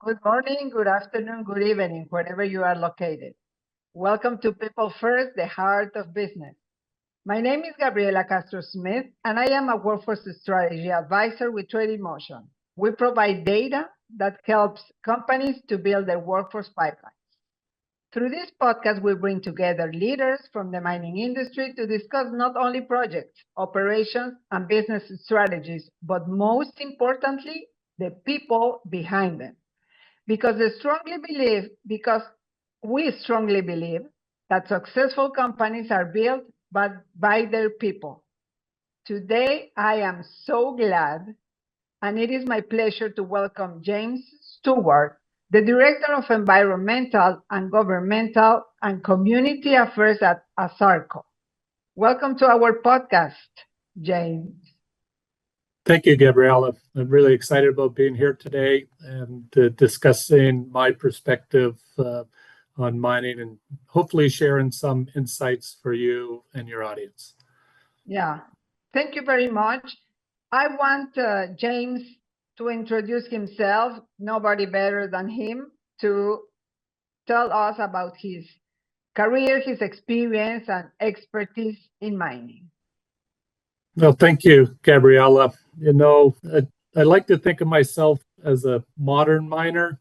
Good morning, good afternoon, good evening, wherever you are located. Welcome to People First, the Heart of Business. My name is Gabriela Castro-Smith, and I am a workforce strategy advisor with Trade in Motion. We provide data that helps companies to build their workforce pipelines. Through this podcast, we bring together leaders from the mining industry to discuss not only projects, operations, and business strategies, but most importantly, the people behind them. Because we strongly believe that successful companies are built by their people. Today, I am so glad, and it is my pleasure to welcome James Stewart, the Director of Environmental and Governmental and Community Affairs at ASARCO. Welcome to our podcast, James. Thank you, Gabriela. I'm really excited about being here today and discussing my perspective on mining and hopefully sharing some insights for you and your audience. Yeah, thank you very much. I want James to introduce himself, nobody better than him, to tell us about his career, his experience, and expertise in mining. Well, thank you, Gabriela. You know, I like to think of myself as a modern miner.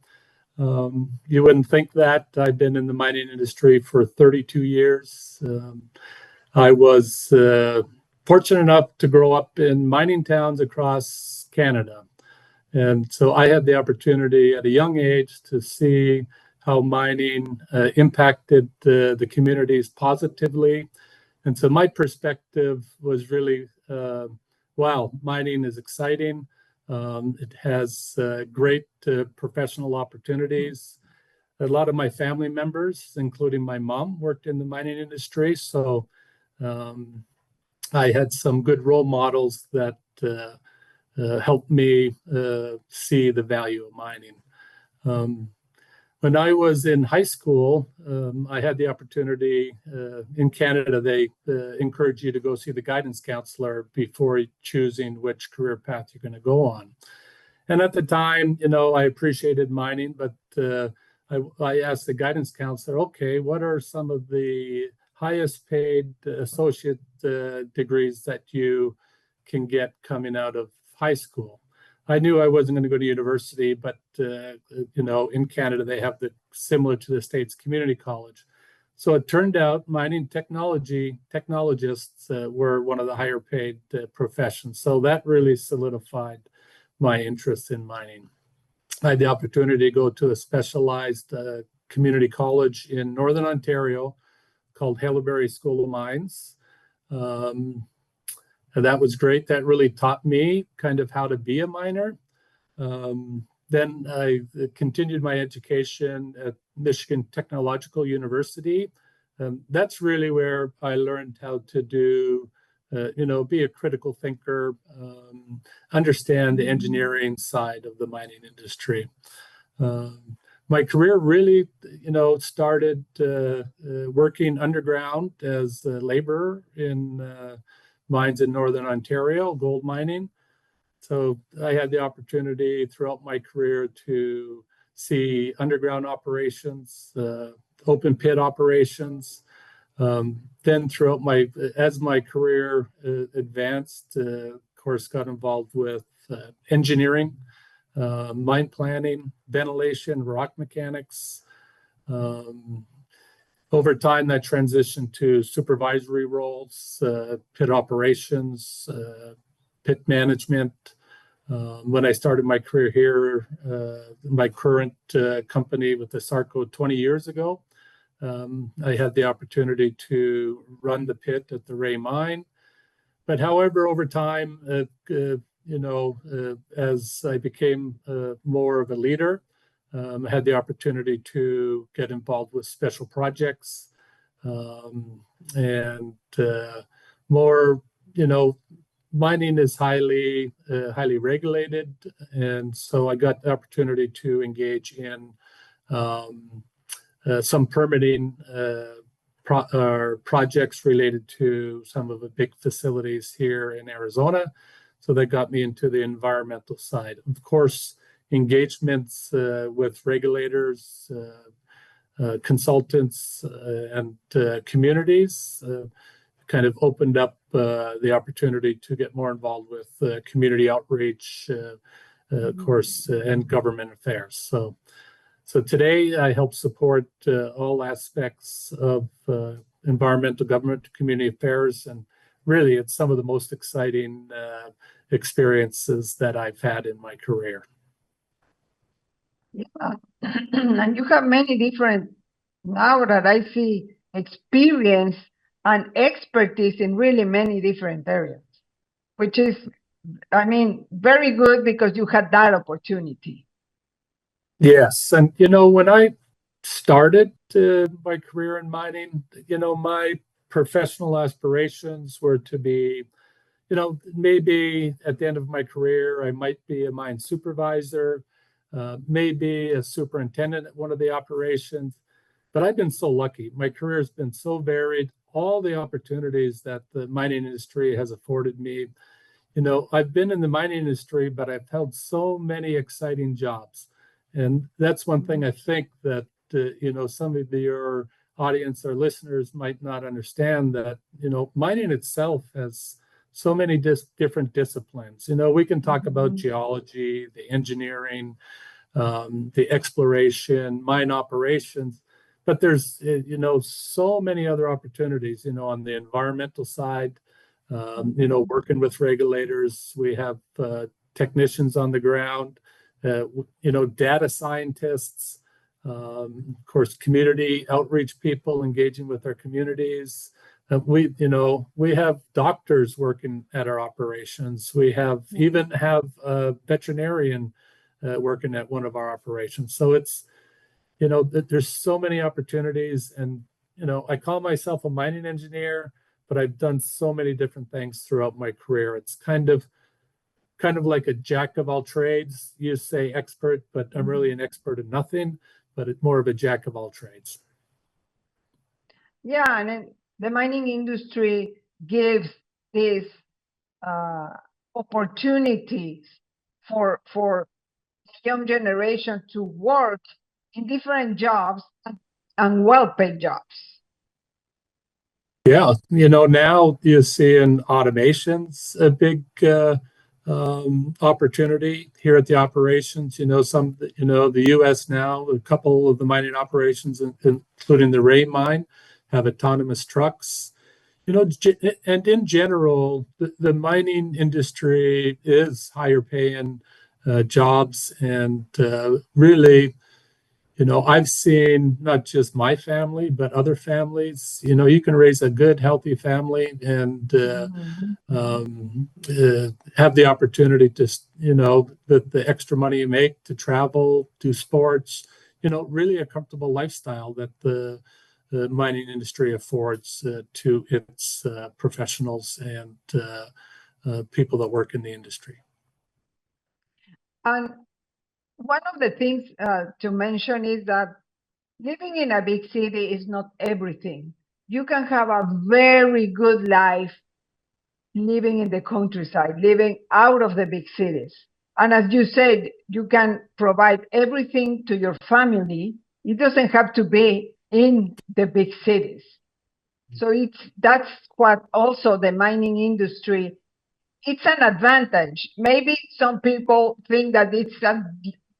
You wouldn't think that. I've been in the mining industry for 32 years. I was fortunate enough to grow up in mining towns across Canada. And so I had the opportunity at a young age to see how mining impacted the communities positively. And so my perspective was really, wow, mining is exciting. It has great professional opportunities. A lot of my family members, including my mom, worked in the mining industry. So I had some good role models that helped me see the value of mining. When I was in high school, I had the opportunity in Canada, they encourage you to go see the guidance counselor before choosing which career path you're going to go on. And at the time, you know, I appreciated mining, but I asked the guidance counselor, okay, what are some of the highest paid associate degrees that you can get coming out of high school? I knew I wasn't going to go to university, but you know, in Canada they have the similar to the States community college. So it turned out mining technologists were one of the higher paid professions. So that really solidified my interest in mining. I had the opportunity to go to a specialized community college in Northern Ontario called Haileybury School of Mines. And that was great. That really taught me kind of how to be a miner. Then I continued my education at Michigan Technological University. That's really where I learned how to do, you know, be a critical thinker, understand the engineering side of the mining industry. My career really, you know, started working underground as a laborer in mines in Northern Ontario, gold mining. So I had the opportunity throughout my career to see underground operations, open pit operations. Then as my career advanced, of course, got involved with engineering, mine planning, ventilation, rock mechanics. Over time, that transitioned to supervisory roles, pit operations, pit management. When I started my career here, my current company with ASARCO 20 years ago, I had the opportunity to run the pit at the Ray Mine. But however, over time, you know, as I became more of a leader, I had the opportunity to get involved with special projects and more, you know, mining is highly regulated. And so I got the opportunity to engage in some permitting projects related to some of the big facilities here in Arizona. So that got me into the environmental side. Of course, engagements with regulators, consultants, and communities kind of opened up the opportunity to get more involved with community outreach, of course, and government affairs. So today I help support all aspects of environmental government, community affairs, and really it's some of the most exciting experiences that I've had in my career. Yeah. And you have many different, now that I see, experience and expertise in really many different areas, which is, I mean, very good because you had that opportunity. Yes. And, when I started my career in mining, my professional aspirations were to be, maybe at the end of my career, I might be a mine supervisor, maybe a superintendent at one of the operations. But I've been so lucky. My career has been so varied. All the opportunities that the mining industry has afforded me. I've been in the mining industry, but I've held so many exciting jobs. And that's one thing I think that, some of your audience or listeners might not understand, that, mining itself has so many different disciplines. We can talk about geology, the engineering, the exploration, mine operations, but there's, so many other opportunities, on the environmental side, working with regulators. We have technicians on the ground, data scientists, of course, community outreach people engaging with our communities. We have doctors working at our operations. We even have a veterinarian working at one of our operations. So it's, there's so many opportunities, and, I call myself a mining engineer, but I've done so many different things throughout my career. It's kind of like a jack of all trades. You say expert, but I'm really an expert in nothing, but it's more of a jack of all trades. Yeah, and then the mining industry gives these opportunities for young generation to work in different jobs and well-paid jobs. Yeah, now you see in automation's a big opportunity here at the operations. The U.S. now, a couple of the mining operations, including the Ray mine, have autonomous trucks. And in general, the mining industry is higher paying jobs, and really, I've seen not just my family, but other families. You can raise a good, healthy family and have the opportunity to, the extra money you make to travel, do sports, really a comfortable lifestyle that the mining industry affords to its professionals and people that work in the industry. And one of the things to mention is that living in a big city is not everything. You can have a very good life living in the countryside, living out of the big cities. And as you said, you can provide everything to your family. It doesn't have to be in the big cities. So that's what also the mining industry, it's an advantage. Maybe some people think that it's a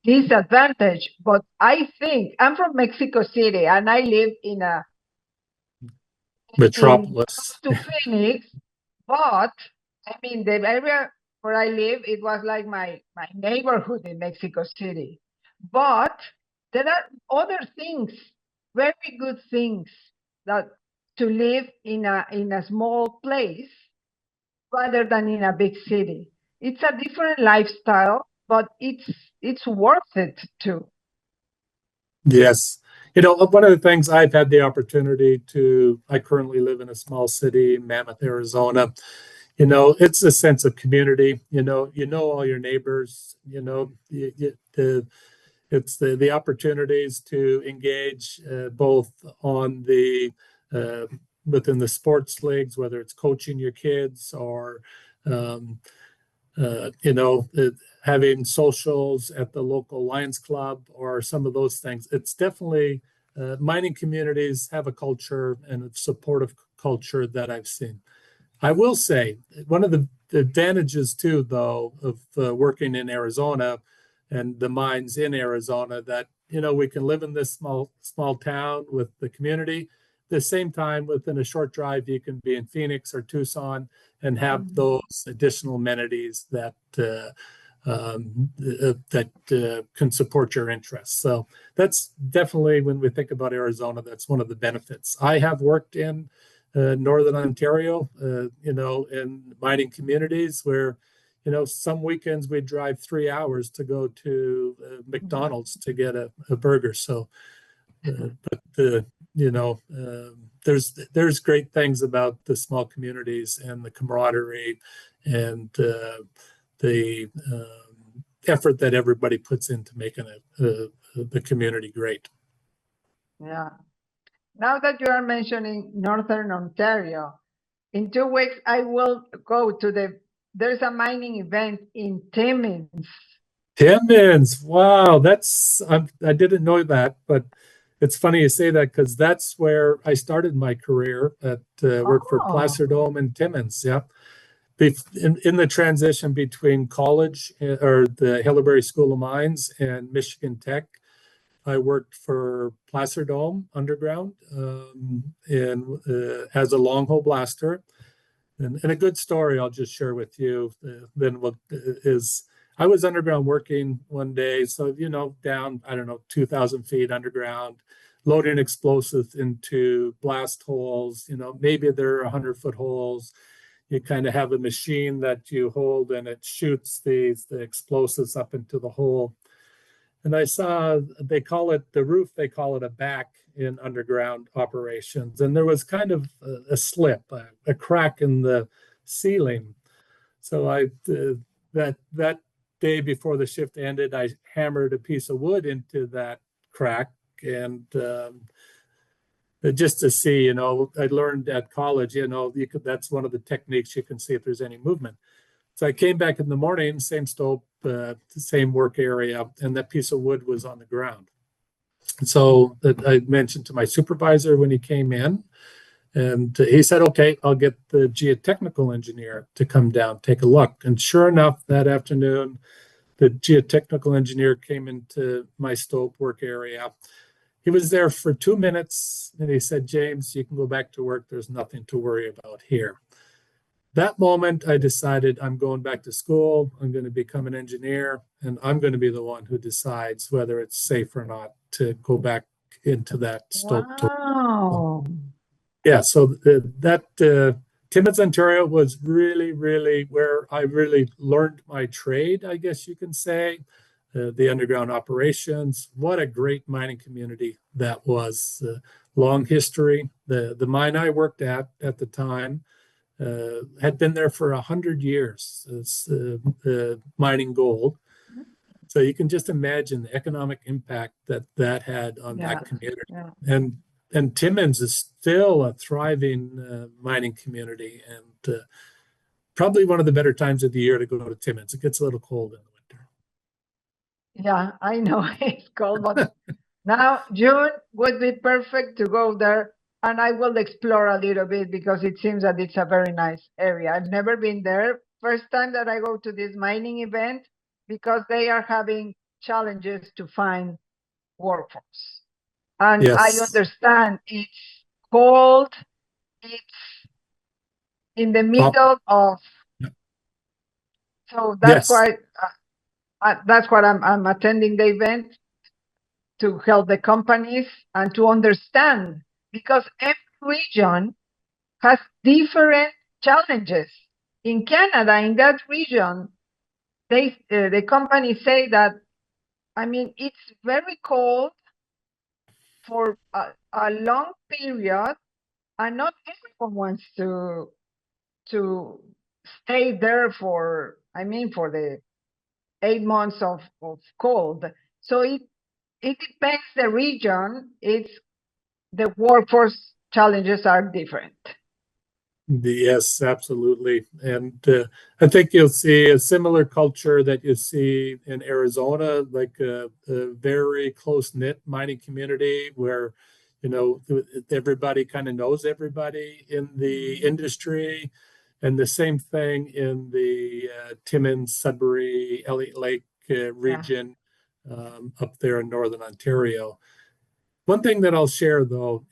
disadvantage, but I think I'm from Mexico City and I live in a metropolis to Phoenix, but I mean the area where I live, it was like my neighborhood in Mexico City. But there are other things, very good things, that to live in a small place rather than in a big city. It's a different lifestyle, but it's worth it too. Yes. One of the things I've had the opportunity to, I currently live in a small city, Mammoth, Arizona. It's a sense of community. All your neighbors. It's the opportunities to engage both on the within the sports leagues, whether it's coaching your kids or having socials at the local Lions Club or some of those things. It's definitely mining communities have a culture and a supportive culture that I've seen. I will say one of the advantages too, though, of working in Arizona and the mines in Arizona, that we can live in this small town with the community. At the same time, within a short drive, you can be in Phoenix or Tucson and have those additional amenities that can support your interests. So that's definitely, when we think about Arizona, that's one of the benefits. I have worked in Northern Ontario, in mining communities where, some weekends we drive 3 hours to go to McDonald's to get a burger. So, there's great things about the small communities and the camaraderie and the effort that everybody puts into making the community great. Yeah. Now that you are mentioning Northern Ontario, in 2 weeks I will go to there's a mining event in Timmins. Timmins, wow, I didn't know that, but it's funny you say that because that's where I started my career at work for Placer Dome and Timmins. Yeah, in the transition between college or the Hillsbury School of Mines and Michigan Tech, I worked for Placer Dome underground and as a long hole blaster. And a good story I'll just share with you is I was underground working one day. So, down, 2,000 feet underground, loading explosives into blast holes. Maybe they're 100-foot holes. You kind of have a machine that you hold and it shoots the explosives up into the hole. And I saw, they call it a back in underground operations. And there was kind of a slip, a crack in the ceiling. So that day before the shift ended, I hammered a piece of wood into that crack. And just to see, I learned at college, that's one of the techniques you can see if there's any movement. So I came back in the morning, same stope, same work area, and that piece of wood was on the ground. So I mentioned to my supervisor when he came in, and he said, okay, I'll get the geotechnical engineer to come down, take a look. And sure enough, that afternoon, the geotechnical engineer came into my stope work area. He was there for 2 minutes, and he said, James, you can go back to work. There's nothing to worry about here. That moment, I decided I'm going back to school. I'm going to become an engineer, and I'm going to be the one who decides whether it's safe or not to go back into that stope. Wow. Yeah, so Timmins, Ontario was really, really where I really learned my trade, I guess you can say. The underground operations. What a great mining community that was. Long history. The mine I worked at the time had been there for 100 years. It's mining gold. So you can just imagine the economic impact that had on that community. Yeah. And Timmins is still a thriving mining community, and probably one of the better times of the year to go to Timmins. It gets a little cold in the winter. Yeah, I know it's cold, but now June would be perfect to go there, and I will explore a little bit because it seems that it's a very nice area. I've never been there. First time that I go to this mining event because they are having challenges to find workforce. And yes. I understand it's cold, it's in the middle of, so that's why I'm attending the event, to help the companies and to understand, because every region has different challenges. In Canada, in that region, the companies say that, it's very cold for a long period, and not everyone wants to stay there for the 8 months of cold. So it depends the region. The workforce challenges are different. Yes, absolutely. And I think you'll see a similar culture that you see in Arizona, like a very close-knit mining community where, everybody kind of knows everybody in the industry. And the same thing in the Timmins, Sudbury, Elliott Lake Yeah, region up there in Northern Ontario. One thing that I'll share, though,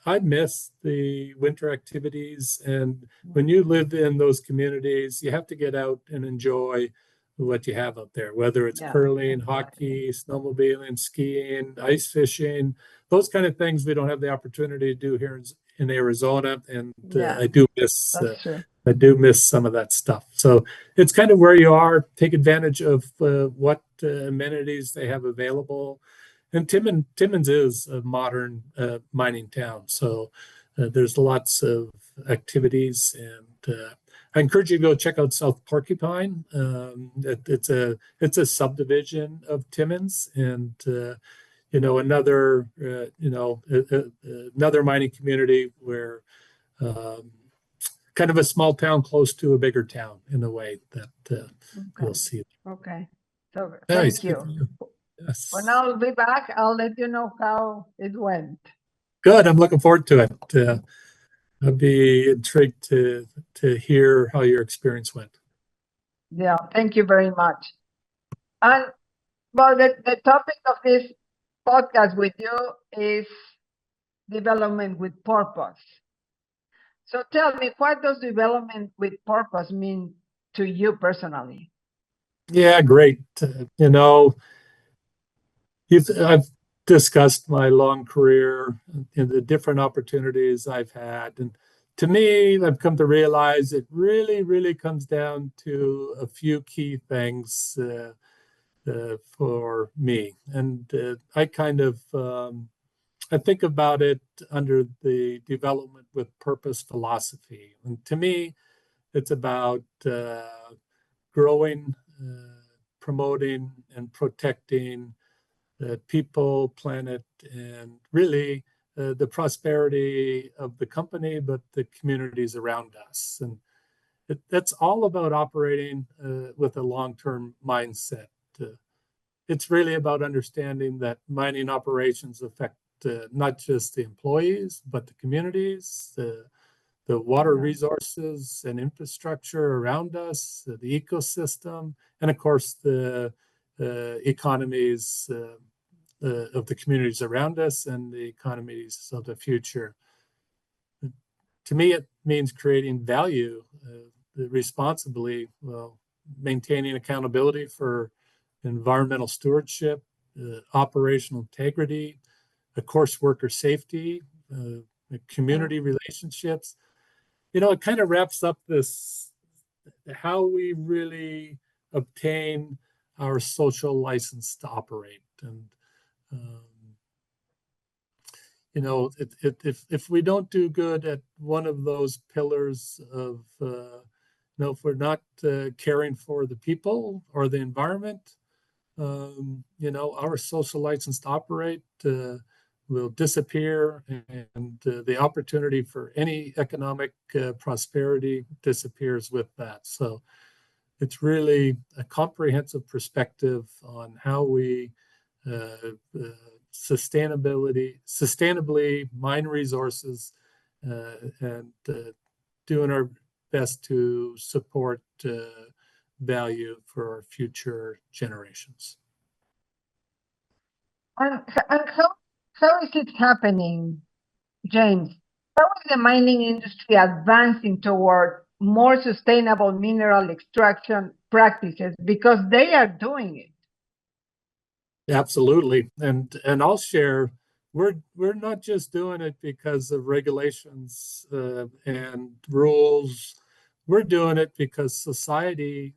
I miss the winter activities. And when you live in those communities, you have to get out and enjoy what you have out there, whether it's yeah, curling, exactly. hockey, snowmobiling, skiing, ice fishing, those kind of things we don't have the opportunity to do here in Arizona. And Yeah, that's true. I do miss some of that stuff. So it's kind of where you are. Take advantage of what amenities they have available. And Timmins is a modern mining town, so there's lots of activities, and I encourage you to go check out South Porcupine. It's a subdivision of Timmins, and another mining community where um, kind of a small town close to a bigger town in a way that Okay, you'll see. okay. So Nice, thank good for you. you. When Yes, I'll be back, I'll let you know how it went. good. I'm looking forward to it. I'd be intrigued to hear how your experience went. Yeah, thank you very much. And well, the topic of this podcast with you is development with purpose. So tell me, what does development with purpose mean to you personally? Yeah, great. I've discussed my long career and the different opportunities I've had, and to me, I've come to realize it really, really comes down to a few key things for me, and I think about it under the development with purpose philosophy, and to me, it's about growing, promoting, and protecting people, planet, and really the prosperity of the company, but the communities around us. And that's all about operating with a long term mindset. Uh, it's really about understanding that mining operations affect not just the employees, but the communities, the water Yeah, resources and infrastructure around us, the ecosystem, and of course the economies of the communities around us and the economies of the future. To me, it means creating value responsibly, well, maintaining accountability for environmental stewardship, operational integrity, of course, worker safety, yeah, community relationships. It kind of wraps up this how we really obtain our social license to operate. And um, if we don't do good at one of those pillars of, if we're not caring for the people or the environment, our social license to operate will disappear, and the opportunity for any economic prosperity disappears with that. So it's really a comprehensive perspective on how we uh, uh, sustainably mine resources and doing our best to support value for our future generations. and how is it happening, James? How is the mining industry advancing toward more sustainable mineral extraction practices? Because they are doing it. Absolutely, and I'll share. We're not just doing it because of regulations and rules. We're doing it because society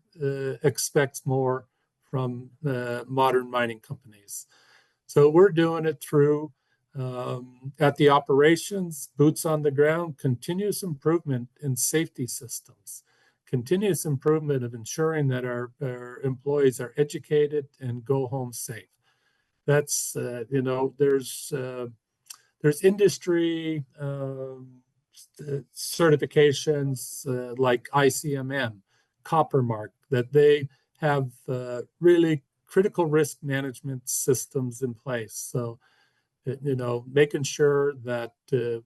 expects more from modern mining companies. So we're doing it through at the operations, boots on the ground, continuous improvement in safety systems, continuous improvement of ensuring that our employees are educated and go home safe. That's there's industry certifications like ICMM, Copper Mark, that they have really critical risk management systems in place. So, making sure that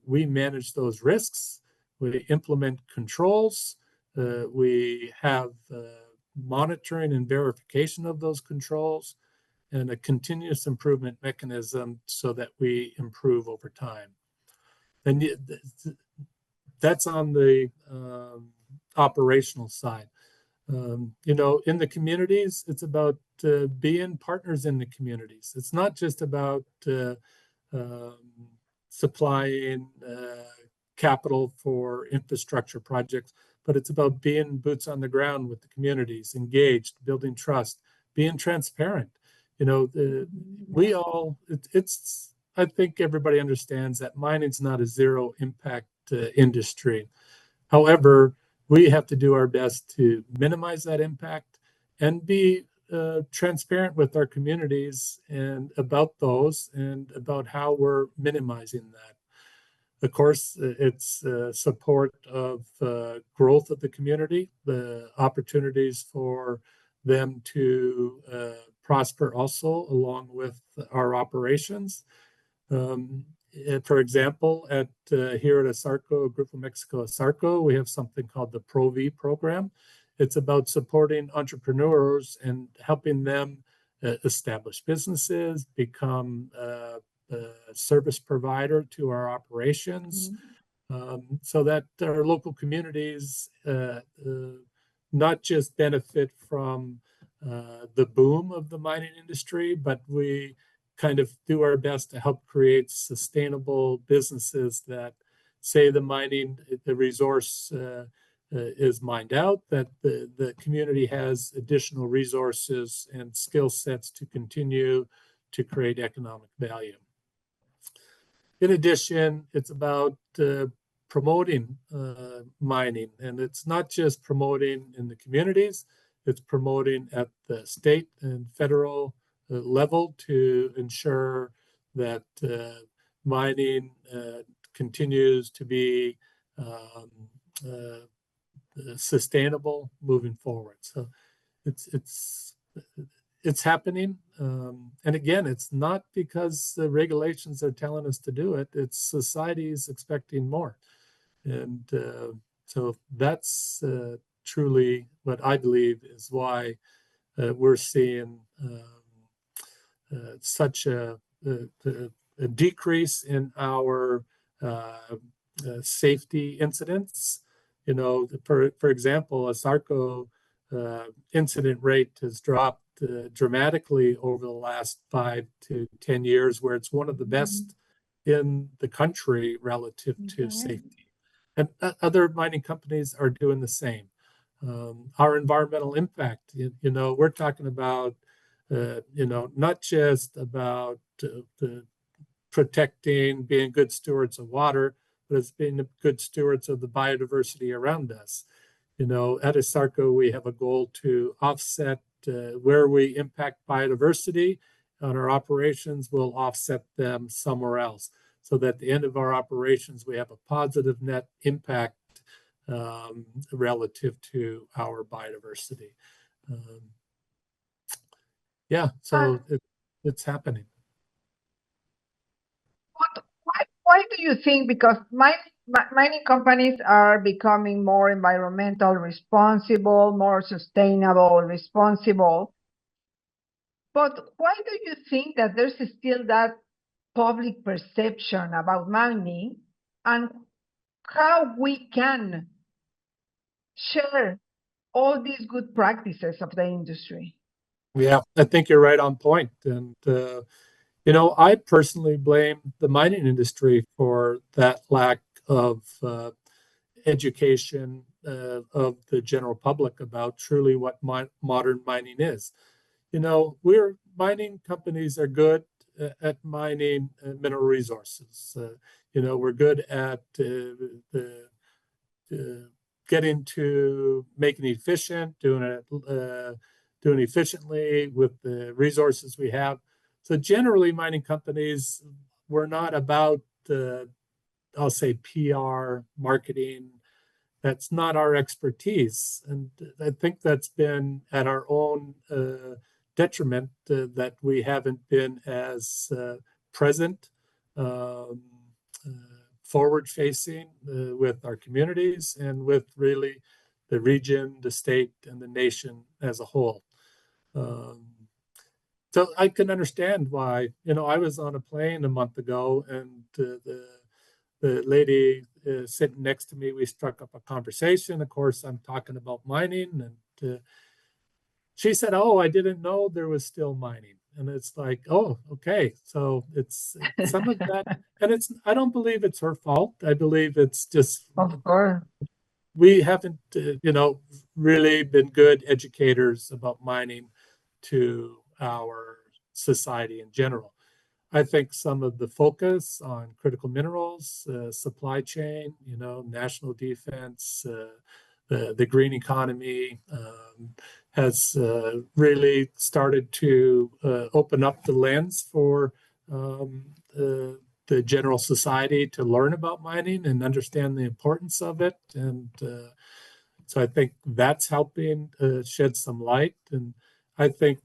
we manage those risks, we implement controls, we have monitoring and verification of those controls, and a continuous improvement mechanism so that we improve over time. And that's on the operational side. In the communities, it's about being partners in the communities. It's not just about supplying capital for infrastructure projects, but it's about being boots on the ground with the communities, engaged, building trust, being transparent. I think everybody understands that mining's not a zero impact industry. However, we have to do our best to minimize that impact and be transparent with our communities and about those and about how we're minimizing that. Of course, it's support of growth of the community, the opportunities for them to prosper also along with our operations. For example, here at ASARCO, Grupo Mexico ASARCO, we have something called the Pro-V program. It's about supporting entrepreneurs and helping them establish businesses, become a service provider to our operations, so that our local communities not just benefit from the boom of the mining industry, but we kind of do our best to help create sustainable businesses that say the resource is mined out, that the community has additional resources and skill sets to continue to create economic value. In addition, it's about promoting mining, and it's not just promoting in the communities, it's promoting at the state and federal level to ensure that mining continues to be sustainable moving forward. So it's happening, and again, it's not because the regulations are telling us to do it. It's society is expecting more, and so that's truly what I believe is why we're seeing such a decrease in our safety incidents. For example, ASARCO incident rate has dropped dramatically over the last 5 to 10 years, where it's one of the best in the country relative to safety. And other mining companies are doing the same. Our environmental impact, we're talking about, not just about protecting, being good stewards of water, but it's being good stewards of the biodiversity around us. At ASARCO, we have a goal to offset where we impact biodiversity on our operations, we'll offset them somewhere else. So that at the end of our operations, we have a positive net impact relative to our biodiversity. So it's happening. Why do you think? Because mining companies are becoming more environmental responsible, more sustainable, responsible. But why do you think that there's still that public perception about mining, and how we can share all these good practices of the industry? Yeah, I think you're right on point. And, I personally blame the mining industry for that lack of education of the general public about truly what modern mining is. Mining companies are good at mining mineral resources. We're good at getting to making it efficient, doing efficiently with the resources we have. So generally, mining companies were not about I'll say PR, marketing. That's not our expertise. And I think that's been at our own detriment that we haven't been as present, um, uh, forward facing with our communities and with really the region, the state, and the nation as a whole. Um, so I can understand why, I was on a plane a month ago and the lady sitting next to me, we struck up a conversation. Of course, I'm talking about mining, and she said, "Oh, I didn't know there was still mining." And it's like, "Oh, okay." So it's some of that, and I don't believe it's her fault. I believe it's just Of course. we haven't, really been good educators about mining to our society in general. I think some of the focus on critical minerals, supply chain, national defense, the green economy has really started to open up the lens for the general society to learn about mining and understand the importance of it. And so I think that's helping shed some light. And I think,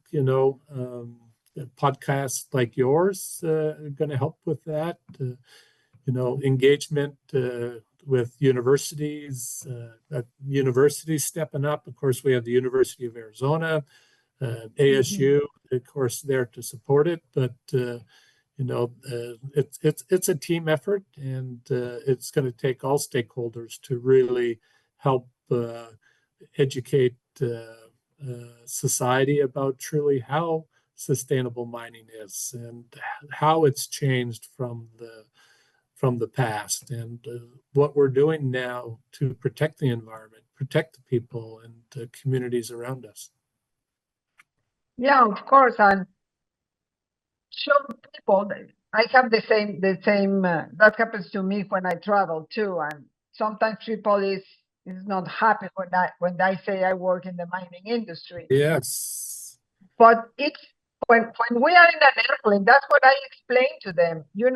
podcasts like yours are going to help with that. Engagement with universities, universities stepping up. Of course, we have the University of Arizona, ASU, of course, there to support it. But it's a team effort, and it's going to take all stakeholders to really help educate society about truly how sustainable mining is and how it's changed from the past, and what we're doing now to protect the environment, protect the people and the communities around us. Yeah, of course. And show people that I have the same that happens to me when I travel too. And sometimes people is not happy when I say I work in the mining industry. Yes. But it's when we are in an airplane, that's what I explain to them. You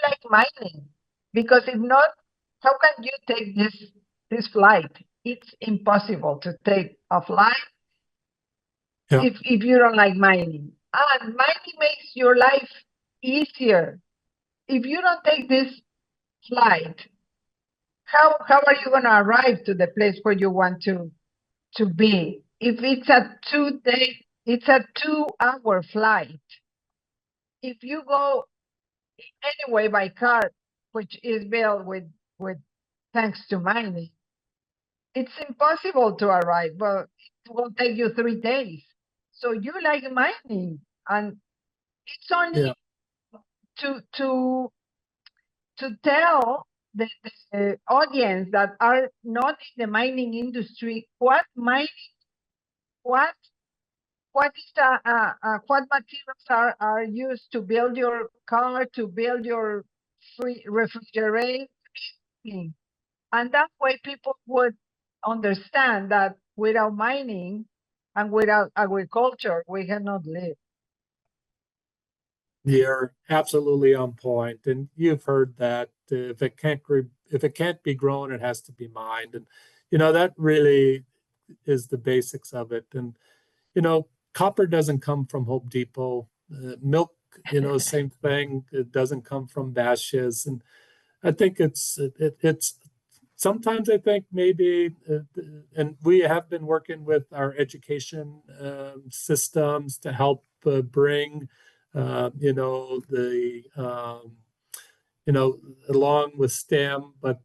like mining, because if not, how can you take this flight? It's impossible to take a flight if you don't like mining. And mining makes your life easier. If you don't take this flight, how are you going to arrive to the place where you want to be? If it's a 2-hour flight. If you go anyway by car, which is built with thanks to mining, it's impossible to arrive, but it will take you 3 days. So you like mining, and it's only to tell the audience that are not in the mining industry what materials are used to build your car, to build your refrigerator, and that way people would understand that without mining and without agriculture, we cannot live. You're absolutely on point, and you've heard that if it can't be grown, it has to be mined, and that really is the basics of it. And copper doesn't come from Home Depot. Milk, same thing. It doesn't come from Bashes, and I think it's sometimes I think maybe, and we have been working with our education systems to help bring, along with STEM, but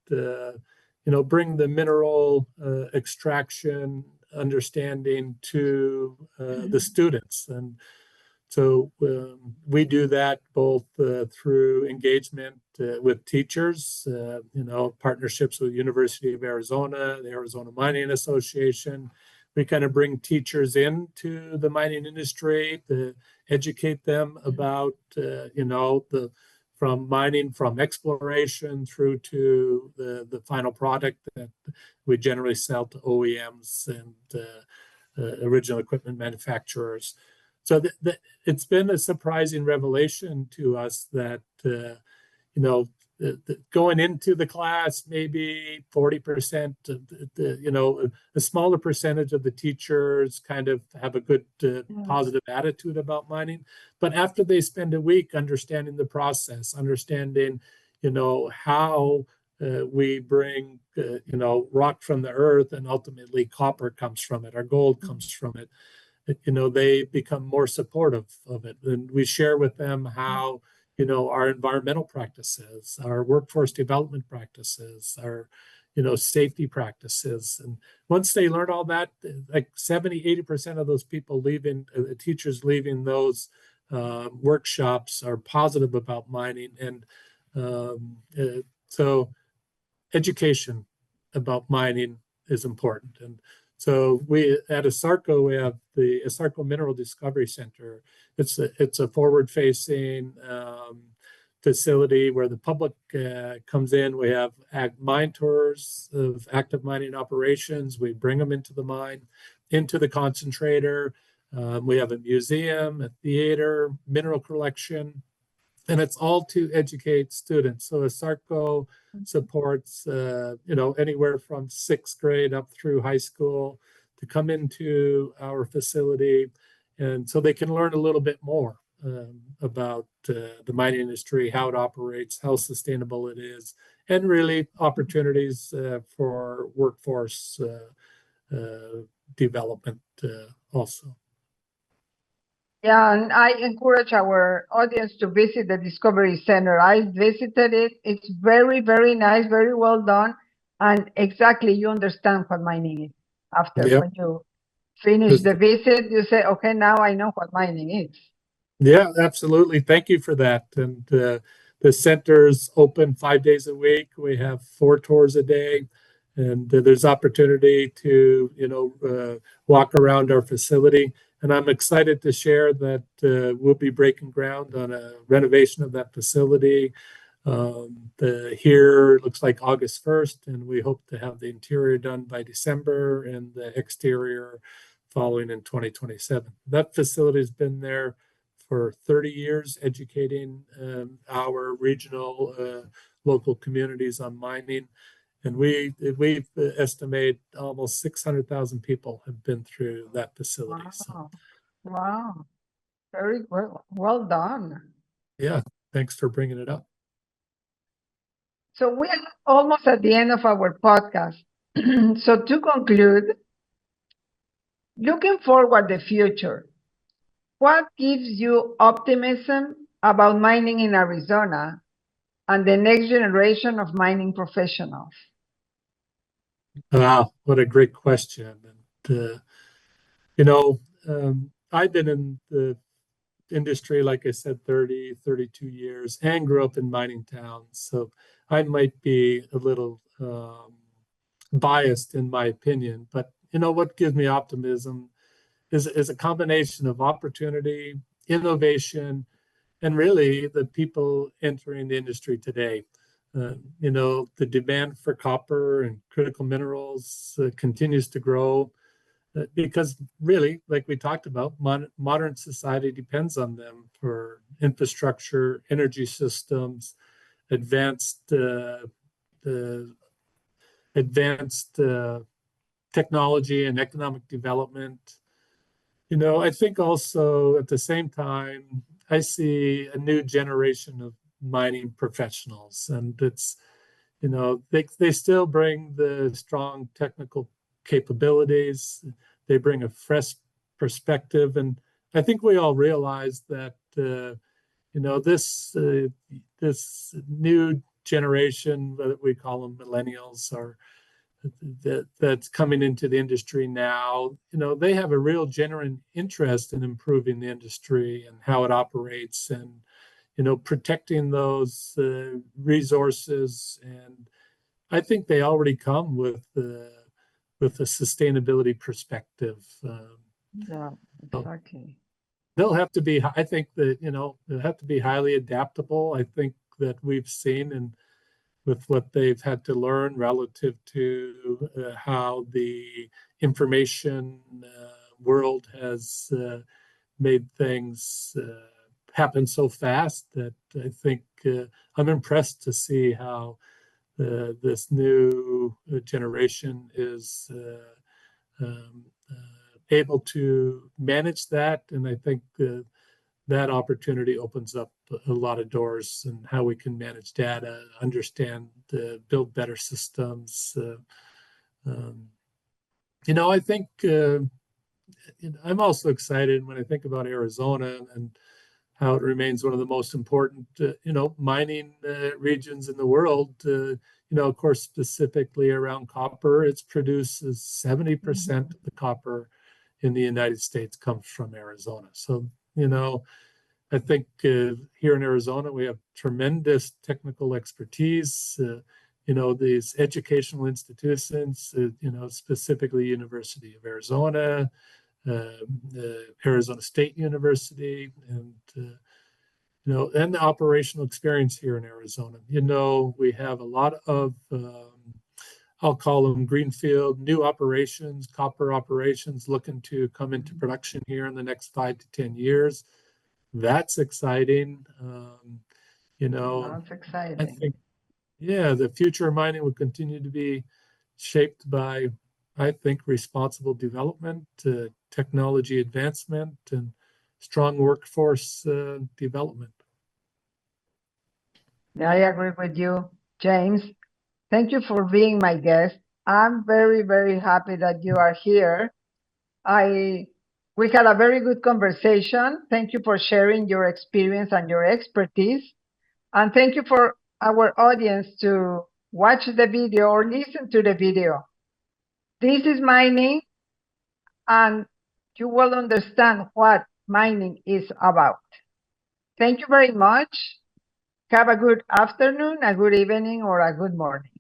bring the mineral extraction understanding to the students. And so we do that both through engagement with teachers, partnerships with University of Arizona, the Arizona Mining Association. We kind of bring teachers into the mining industry to educate them about, from mining, from exploration through to the final product that we generally sell to OEMs and original equipment manufacturers. So it's been a surprising revelation to us that, going into the class, maybe 40%, a smaller percentage of the teachers kind of have a good positive attitude about mining. But after they spend a week understanding the process, understanding, how we bring, rock from the earth, and ultimately copper comes from it, our gold comes from it, they become more supportive of it. And we share with them how, our environmental practices, our workforce development practices, our, safety practices. And once they learn all that, like 70-80% of those people leaving, teachers leaving those workshops are positive about mining. And so education about mining is important. And so we at ASARCO, we have the ASARCO Mineral Discovery Center. It's a forward-facing facility where the public comes in. We have mine tours of active mining operations. We bring them into the mine, into the concentrator. We have a museum, a theater, mineral collection, and it's all to educate students. So ASARCO supports, anywhere from 6th grade up through high school to come into our facility. And so they can learn a little bit more about the mining industry, how it operates, how sustainable it is, and really opportunities for workforce development also. Yeah, and I encourage our audience to visit the Discovery Center. I visited it. It's very, very nice, very well done. And exactly, you understand what mining is after. Yep. When you finish the visit, you say, okay, now I know what mining is. Yeah, absolutely. Thank you for that. And the center's open 5 days a week. We have 4 tours a day. And there's opportunity to, walk around our facility. And I'm excited to share that we'll be breaking ground on a renovation of that facility. Here looks like August 1st, and we hope to have the interior done by December and the exterior following in 2027. That facility has been there for 30 years, educating our regional local communities on mining. And we estimate almost 600,000 people have been through that facility. Wow. So, Wow. Very well done. yeah, thanks for bringing it up. So we are almost at the end of our podcast. So to conclude, looking forward the future, what gives you optimism about mining in Arizona and the next generation of mining professionals? Wow, what a great question. And, I've been in the industry, like I said, 32 years, and grew up in mining towns. So I might be a little biased in my opinion, but what gives me optimism is a combination of opportunity, innovation, and really the people entering the industry today. The demand for copper and critical minerals continues to grow because really, like we talked about, modern society depends on them for infrastructure, energy systems, advanced technology and economic development. I think also at the same time, I see a new generation of mining professionals, and it's, they still bring the strong technical capabilities. They bring a fresh perspective, and I think we all realize that, this new generation that we call them millennials are that's coming into the industry now, they have a real genuine interest in improving the industry and how it operates and, protecting those resources. And I think they already come with a sustainability perspective. Yeah, exactly. They'll have to be, I think that, they'll have to be highly adaptable. I think that we've seen and with what they've had to learn relative to how the information world has made things happened so fast that I think I'm impressed to see how this new generation is able to manage that. And I think that opportunity opens up a lot of doors and how we can manage data, understand, build better systems. I think I'm also excited when I think about Arizona and how it remains one of the most important, mining regions in the world. Of course, specifically around copper, it produces 70% of the copper in the United States comes from Arizona. So, I think here in Arizona, we have tremendous technical expertise. These educational institutions, specifically University of Arizona, Arizona State University, and and the operational experience here in Arizona. We have a lot of I'll call them greenfield new operations, copper operations, looking to come into production here in the next 5 to 10 years. That's exciting. That's exciting. I think, the future of mining will continue to be shaped by, I think, responsible development, technology advancement, and strong workforce development. I agree with you, James. Thank you for being my guest. I'm very, very happy that you are here. We had a very good conversation. Thank you for sharing your experience and your expertise. And thank you for our audience to watch the video or listen to the video. This is mining, and you will understand what mining is about. Thank you very much. Have a good afternoon, a good evening, or a good morning.